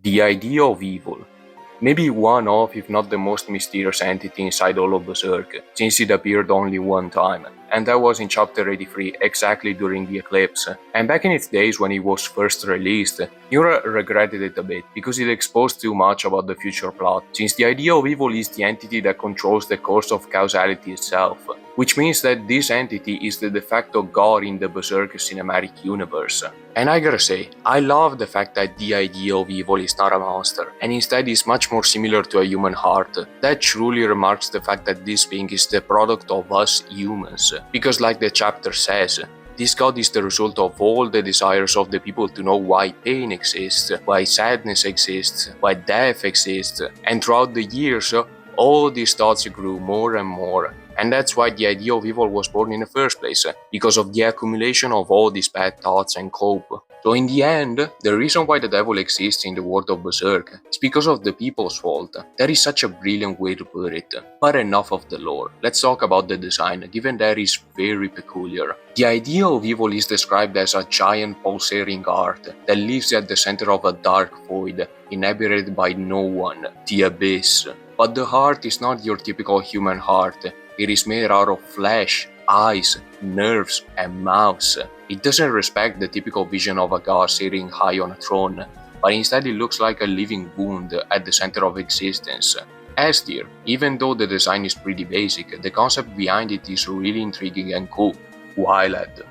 The idea of evil. Maybe one of, if not the most mysterious entity inside all of Berserk, since it appeared only one time, and that was in chapter 83, exactly during the eclipse. And back in its days when it was first released, Miura regretted it a bit, because it exposed too much about the future plot, since the idea of evil is the entity that controls the course of causality itself, which means that this entity is the de facto god in the Berserk cinematic universe. And I gotta say, I love the fact that the idea of evil is not a monster, and instead is much more similar to a human heart. That truly remarks the fact that this being is the product of us humans, because like the chapter says, this god is the result of all the desires of the people to know why pain exists, why sadness exists, why death exists, and throughout the years, all these thoughts grew more and more. And that's why the idea of evil was born in the first place, because of the accumulation of all these bad thoughts and cope. So in the end, the reason why the devil exists in the world of Berserk is because of the people's fault. That is such a brilliant way to put it. But enough of the lore, let's talk about the design, given that it is very peculiar. The idea of evil is described as a giant pulsating heart that lives at the center of a dark void, inhabited by no one, the abyss. But the heart is not your typical human heart. It is made out of flesh, eyes, nerves, and mouths. It doesn't respect the typical vision of a god sitting high on a throne, but instead it looks like a living wound at the center of existence. S tier, even though the design is pretty basic, the concept behind it is really intriguing and cool. Wylad.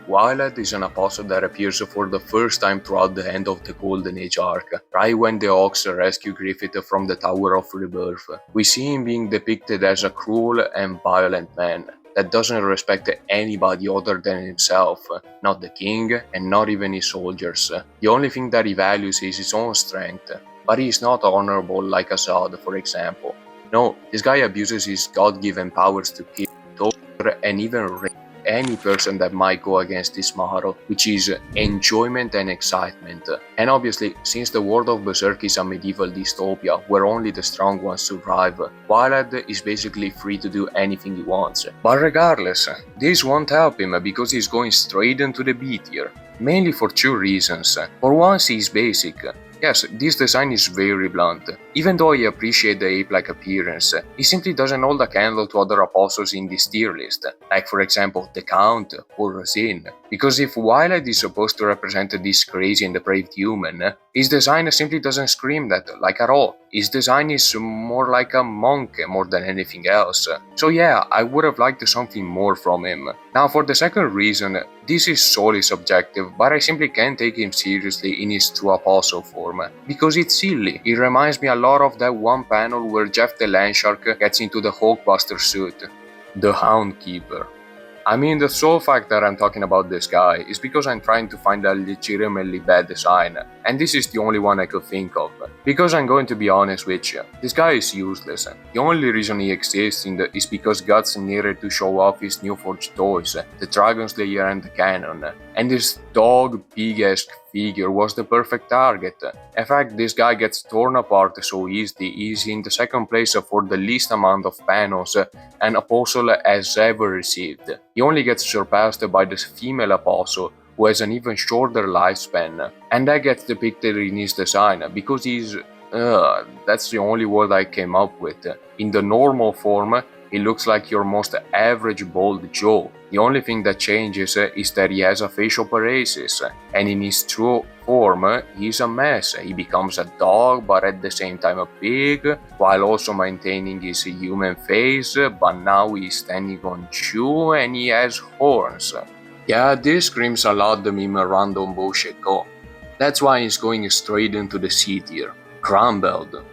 Wylad is an apostle that appears for the first time throughout the end of the Golden Age arc, right when the Hawks rescue Griffith from the Tower of Rebirth. We see him being depicted as a cruel and violent man that doesn't respect anybody other than himself, not the king and not even his soldiers. The only thing that he values is his own strength, but he is not honorable like Assad, for example. No, this guy abuses his god-given powers to kill, torture, and even rape any person that might go against this motto, which is enjoyment and excitement. And obviously, since the world of Berserk is a medieval dystopia where only the strong ones survive, Wylad is basically free to do anything he wants. But regardless, this won't help him because he's going straight into the B tier, mainly for two reasons. For once, he's basic. Yes, this design is very blunt. Even though I appreciate the ape-like appearance, it simply doesn't hold a candle to other apostles in this tier list, like for example the Count or Racine. Because if Wylad is supposed to represent this crazy and depraved human, his design simply doesn't scream that, like at all. His design is more like a monk more than anything else. So yeah, I would have liked something more from him. Now for the second reason, this is solely subjective, but I simply can't take him seriously in his true apostle form, because it's silly. It reminds me a lot of that one panel where Jeff the Landshark gets into the Hulkbuster suit. The Hound Keeper. I mean, the sole fact that I'm talking about this guy is because I'm trying to find a legitimately bad design, and this is the only one I could think of. Because I'm going to be honest with you, this guy is useless. The only reason he exists is because Guts needed to show off his new forged toys, the Dragon Slayer and the cannon, and this dog pig-esque figure was the perfect target. In fact, this guy gets torn apart so easily, he's in the second place for the least amount of panels an apostle has ever received. He only gets surpassed by the female apostle, who has an even shorter lifespan, and that gets depicted in his design, because he's that's the only word I came up with. In the normal form, he looks like your most average bald Joe. The only thing that changes is that he has a facial paralysis, and in his true form, he's a mess. He becomes a dog, but at the same time a pig, while also maintaining his human face, but now he's standing on two and he has horns. Yeah, this screams a lot the meme random bullshit go. That's why he's going straight into the C tier. Crumbled.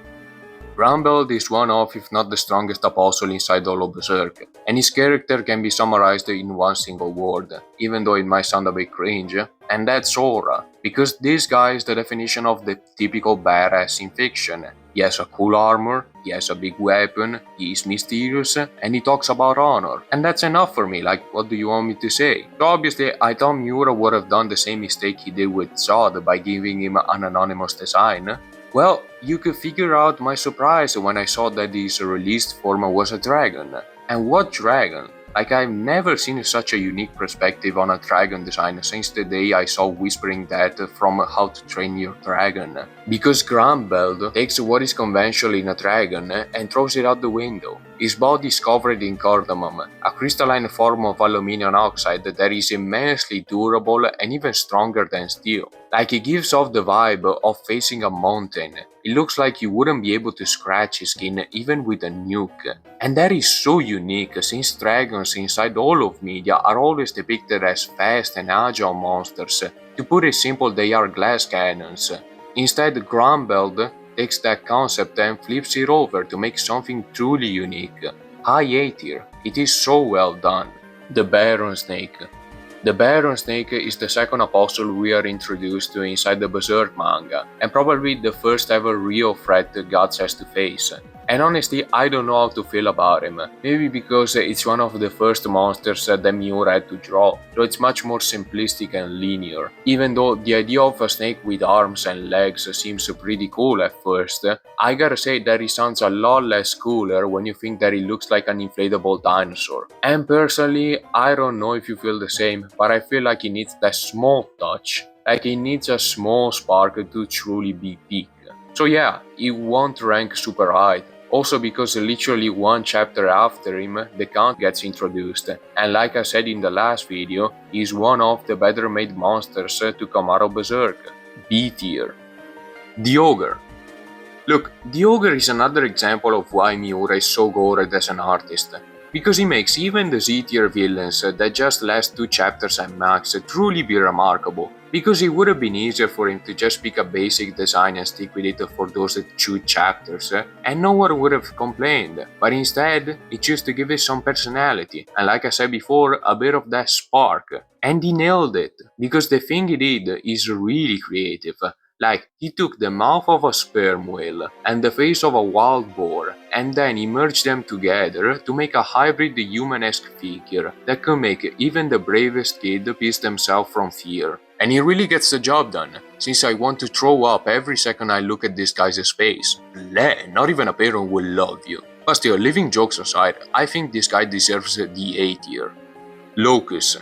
Crumbled is one of, if not the strongest apostle inside all of Berserk, and his character can be summarized in one single word, even though it might sound a bit cringe, and that's aura, because this guy is the definition of the typical badass in fiction. He has a cool armor, he has a big weapon, he is mysterious, and he talks about honor. And that's enough for me, like what do you want me to say? So obviously, I thought Miura would have done the same mistake he did with Zod by giving him an anonymous design. Well, you could figure out my surprise when I saw that his released form was a dragon. And what dragon? Like, I've never seen such a unique perspective on a dragon design since the day I saw Whispering Death from How to Train Your Dragon. Because Grumbled takes what is conventional in a dragon and throws it out the window. His body is covered in cardamom, a crystalline form of aluminum oxide that is immensely durable and even stronger than steel. Like, he gives off the vibe of facing a mountain. It looks like you wouldn't be able to scratch his skin even with a nuke. And that is so unique since dragons inside all of media are always depicted as fast and agile monsters. To put it simple, they are glass cannons. Instead, Grumbled takes that concept and flips it over to make something truly unique. High A tier. It is so well done. The Baron Snake. The Baron Snake is the second apostle we are introduced to inside the Berserk manga, and probably the first ever real threat the gods has to face. And honestly, I don't know how to feel about him. Maybe because it's one of the first monsters that Miura had to draw, so it's much more simplistic and linear. Even though the idea of a snake with arms and legs seems pretty cool at first, I gotta say that it sounds a lot less cooler when you think that it looks like an inflatable dinosaur. And personally, I don't know if you feel the same, but I feel like it needs that small touch. Like, it needs a small spark to truly be peak. So yeah, it won't rank super high. Also because literally one chapter after him, the Count gets introduced, and like I said in the last video, he's one of the better made monsters to come out of Berserk. B tier. The Ogre. Look, the Ogre is another example of why Miura is so goated as an artist. Because he makes even the Z tier villains that just last 2 chapters at max truly be remarkable. Because it would have been easier for him to just pick a basic design and stick with it for those 2 chapters, and no one would have complained. But instead, he chose to give it some personality, and like I said before, a bit of that spark. And he nailed it, because the thing he did is really creative. Like, he took the mouth of a sperm whale and the face of a wild boar, and then he merged them together to make a hybrid human-esque figure that could make even the bravest kid piss themselves from fear. And he really gets the job done, since I want to throw up every second I look at this guy's face. Bleh, not even a parent will love you. But still, leaving jokes aside, I think this guy deserves the A tier. Locus.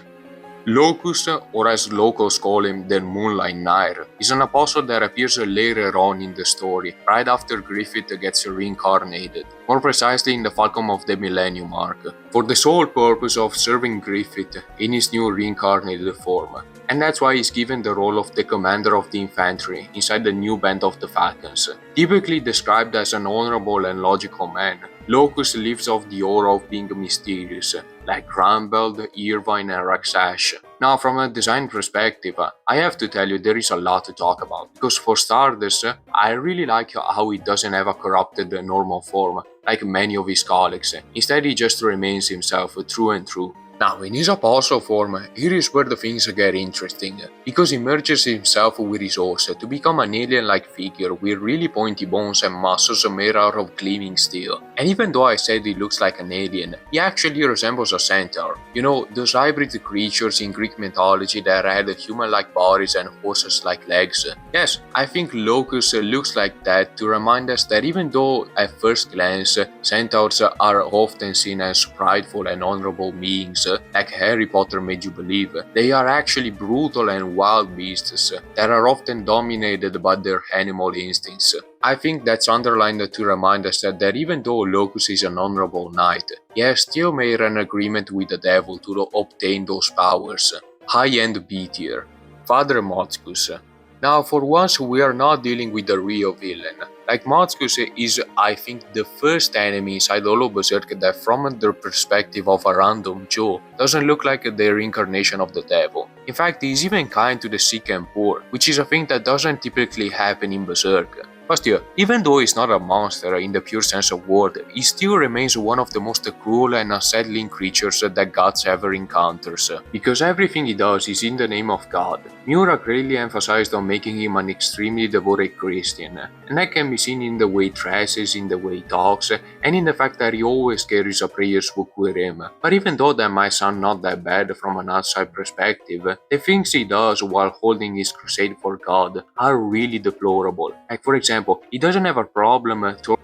Locus, or as locals call him, the Moonlight Knight, is an apostle that appears later on in the story, right after Griffith gets reincarnated, more precisely in the Falcon of the Millennium arc, for the sole purpose of serving Griffith in his new reincarnated form. And that's why he's given the role of the commander of the infantry inside the new band of the Falcons. Typically described as an honorable and logical man, Locus lives off the aura of being mysterious, like Grumbled, Irvine, and Raksash. Now, from a design perspective, I have to tell you there is a lot to talk about, because for starters, I really like how he doesn't have a corrupted normal form, like many of his colleagues. Instead, he just remains himself through and through. Now, in his apostle form, here is where the things get interesting, because he merges himself with his horse to become an alien-like figure with really pointy bones and muscles made out of gleaming steel. And even though I said he looks like an alien, he actually resembles a centaur. You know, those hybrid creatures in Greek mythology that had human-like bodies and horses-like legs. Yes, I think Locus looks like that to remind us that even though at first glance, centaurs are often seen as prideful and honorable beings, like Harry Potter made you believe, they are actually brutal and wild beasts that are often dominated by their animal instincts. I think that's underlined to remind us that even though Locus is an honorable knight, he has still made an agreement with the devil to obtain those powers. High-end B tier. Father Motzkus. Now, for once, we are not dealing with the real villain. Like, Motzkus is, I think, the first enemy inside all of Berserk that, from the perspective of a random Joe, doesn't look like the reincarnation of the devil. In fact, he's even kind to the sick and poor, which is a thing that doesn't typically happen in Berserk. But still, even though he's not a monster in the pure sense of word, he still remains one of the most cruel and unsettling creatures that gods ever encounters, because everything he does is in the name of God. Miura greatly emphasized on making him an extremely devoted Christian, and that can be seen in the way he dresses, in the way he talks, and in the fact that he always carries a prayers book with him. But even though that might sound not that bad from an outside perspective, the things he does while holding his crusade for God are really deplorable. Like, for example, he doesn't have a problem throwing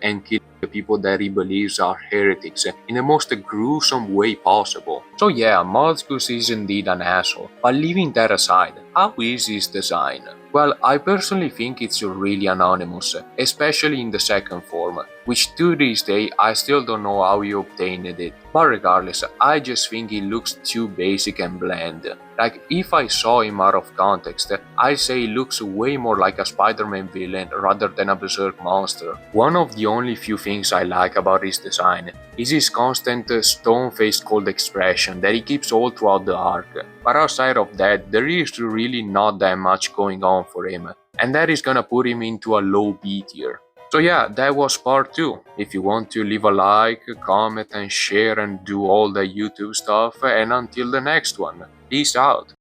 and killing the people that he believes are heretics in the most gruesome way possible. So yeah, Malthus is indeed an asshole, but leaving that aside, how is his design? Well, I personally think it's really anonymous, especially in the second form, which to this day I still don't know how he obtained it. But regardless, I just think he looks too basic and bland. Like, if I saw him out of context, I'd say he looks way more like a Spider-Man villain rather than a Berserk monster. One of the only few things I like about his design is his constant stone-faced cold expression that he keeps all throughout the arc. But outside of that, there is really not that much going on for him, and that is gonna put him into a low B tier. So yeah, that was part 2. If you want to leave a like, comment and share and do all the YouTube stuff, and until the next one, peace out.